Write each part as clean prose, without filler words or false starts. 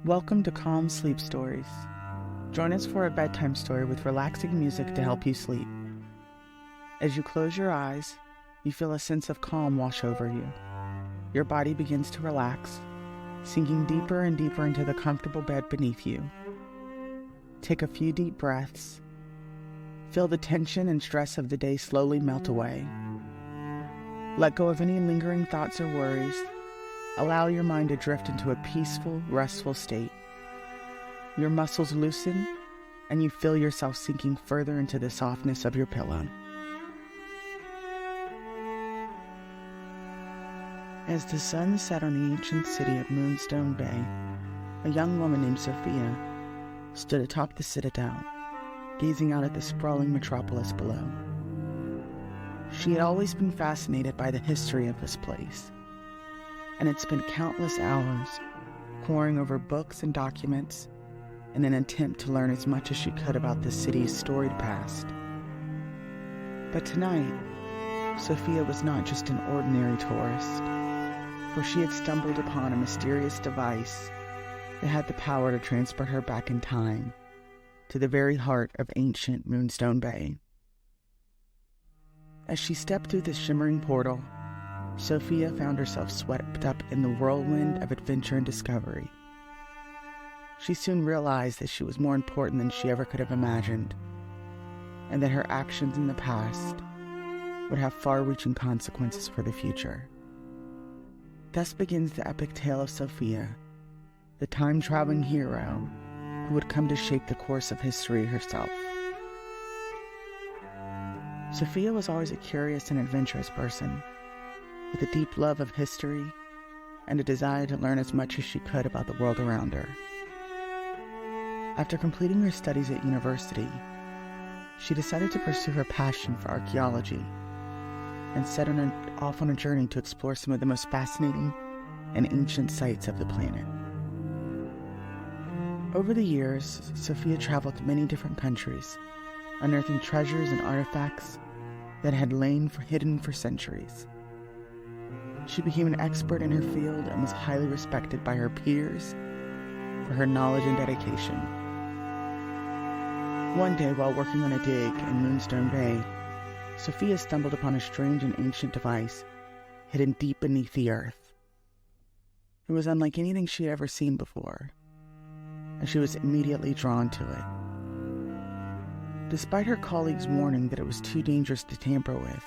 Welcome to Calm Sleep Stories. Join us for a bedtime story with relaxing music to help you sleep. As you close your eyes, you feel a sense of calm wash over you. Your body begins to relax, sinking deeper and deeper into the comfortable bed beneath you. Take a few deep breaths. Feel the tension and stress of the day slowly melt away. Let go of any lingering thoughts or worries. Allow your mind to drift into a peaceful, restful state. Your muscles loosen, and you feel yourself sinking further into the softness of your pillow. As the sun set on the ancient city of Moonstone Bay, a young woman named Sophia stood atop the citadel, gazing out at the sprawling metropolis below. She had always been fascinated by the history of this place, and had spent countless hours poring over books and documents in an attempt to learn as much as she could about the city's storied past. But tonight, Sophia was not just an ordinary tourist, for she had stumbled upon a mysterious device that had the power to transport her back in time to the very heart of ancient Moonstone Bay. As she stepped through the shimmering portal, Sophia found herself swept up in the whirlwind of adventure and discovery. She soon realized that she was more important than she ever could have imagined, and that her actions in the past would have far-reaching consequences for the future. Thus begins the epic tale of Sophia, the time-traveling hero who would come to shape the course of history herself. Sophia was always a curious and adventurous person, with a deep love of history and a desire to learn as much as she could about the world around her. After completing her studies at university, she decided to pursue her passion for archaeology and set off on a journey to explore some of the most fascinating and ancient sites of the planet. Over the years, Sophia traveled to many different countries, unearthing treasures and artifacts that had lain hidden for centuries. She became an expert in her field and was highly respected by her peers for her knowledge and dedication. One day, while working on a dig in Moonstone Bay, Sophia stumbled upon a strange and ancient device hidden deep beneath the earth. It was unlike anything she had ever seen before, and she was immediately drawn to it. Despite her colleagues' warning that it was too dangerous to tamper with,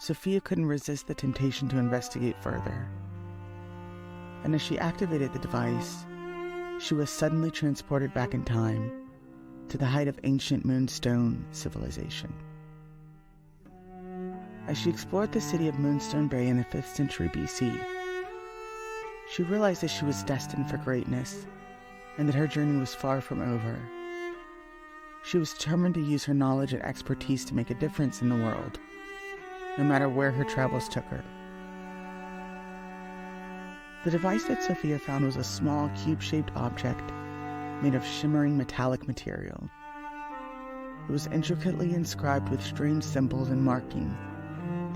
Sophia couldn't resist the temptation to investigate further. And as she activated the device, she was suddenly transported back in time to the height of ancient Moonstone civilization. As she explored the city of Moonstone Bay in the 5th century BC, she realized that she was destined for greatness and that her journey was far from over. She was determined to use her knowledge and expertise to make a difference in the world, no matter where her travels took her. The device that Sophia found was a small, cube-shaped object made of shimmering metallic material. It was intricately inscribed with strange symbols and markings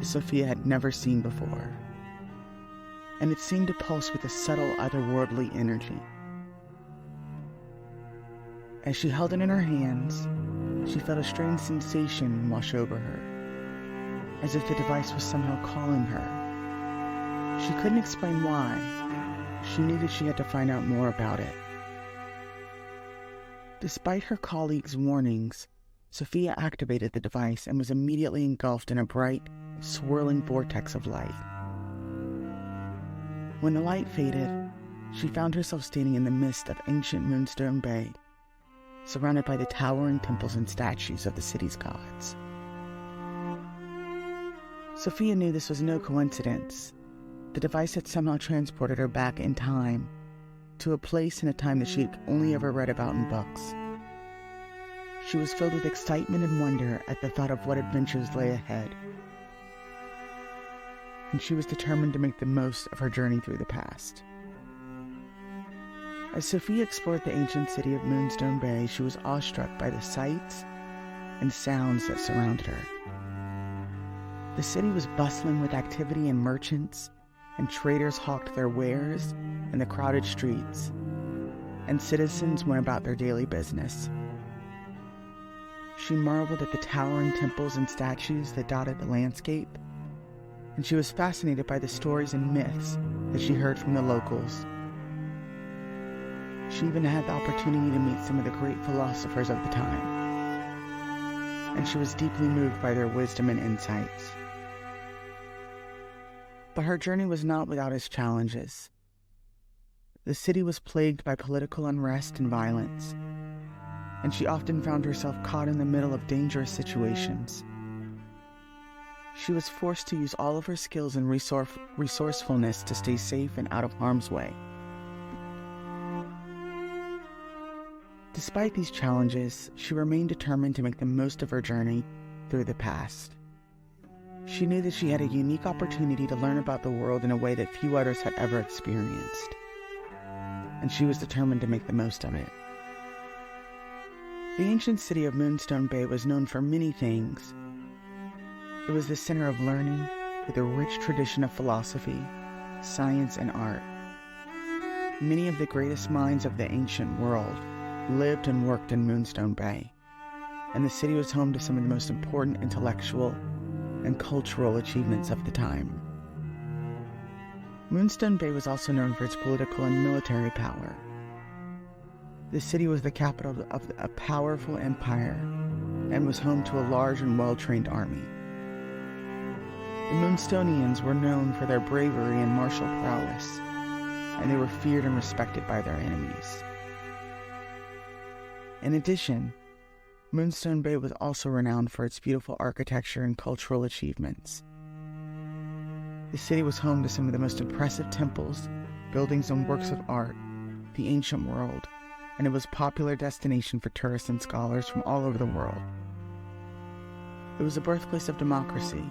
that Sophia had never seen before, and it seemed to pulse with a subtle, otherworldly energy. As she held it in her hands, she felt a strange sensation wash over her, as if the device was somehow calling her. She couldn't explain why. She knew that she had to find out more about it. Despite her colleagues' warnings, Sophia activated the device and was immediately engulfed in a bright, swirling vortex of light. When the light faded, she found herself standing in the midst of ancient Moonstone Bay, surrounded by the towering temples and statues of the city's gods. Sophia knew this was no coincidence. The device had somehow transported her back in time to a place and a time that she had only ever read about in books. She was filled with excitement and wonder at the thought of what adventures lay ahead, and she was determined to make the most of her journey through the past. As Sophia explored the ancient city of Moonstone Bay, she was awestruck by the sights and sounds that surrounded her. The city was bustling with activity, and merchants and traders hawked their wares in the crowded streets, and citizens went about their daily business. She marveled at the towering temples and statues that dotted the landscape, and she was fascinated by the stories and myths that she heard from the locals. She even had the opportunity to meet some of the great philosophers of the time, and she was deeply moved by their wisdom and insights. But her journey was not without its challenges. The city was plagued by political unrest and violence, and she often found herself caught in the middle of dangerous situations. She was forced to use all of her skills and resourcefulness to stay safe and out of harm's way. Despite these challenges, she remained determined to make the most of her journey through the past. She knew that she had a unique opportunity to learn about the world in a way that few others had ever experienced, and she was determined to make the most of it. The ancient city of Moonstone Bay was known for many things. It was the center of learning, with a rich tradition of philosophy, science, and art. Many of the greatest minds of the ancient world lived and worked in Moonstone Bay, and the city was home to some of the most important intellectual and cultural achievements of the time. Moonstone Bay was also known for its political and military power. The city was the capital of a powerful empire and was home to a large and well-trained army. The Moonstonians were known for their bravery and martial prowess, and they were feared and respected by their enemies. In addition, Moonstone Bay was also renowned for its beautiful architecture and cultural achievements. The city was home to some of the most impressive temples, buildings, and works of art, the ancient world, and it was a popular destination for tourists and scholars from all over the world. It was the birthplace of democracy,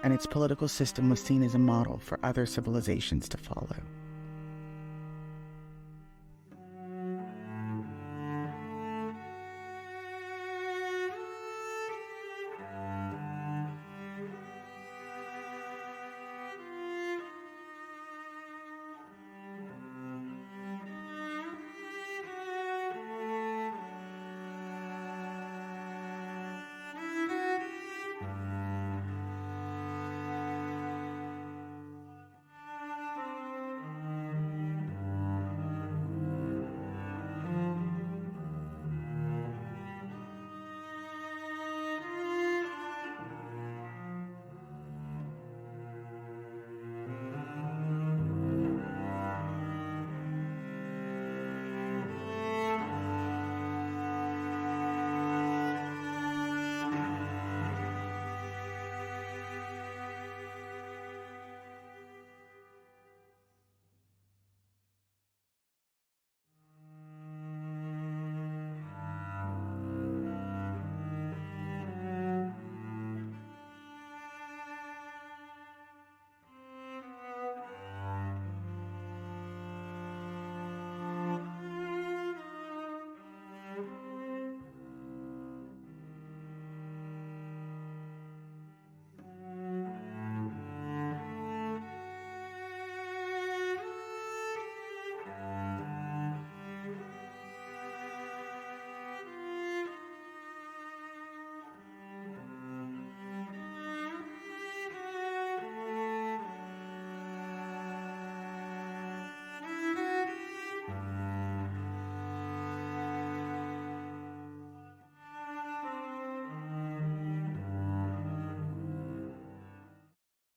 and its political system was seen as a model for other civilizations to follow.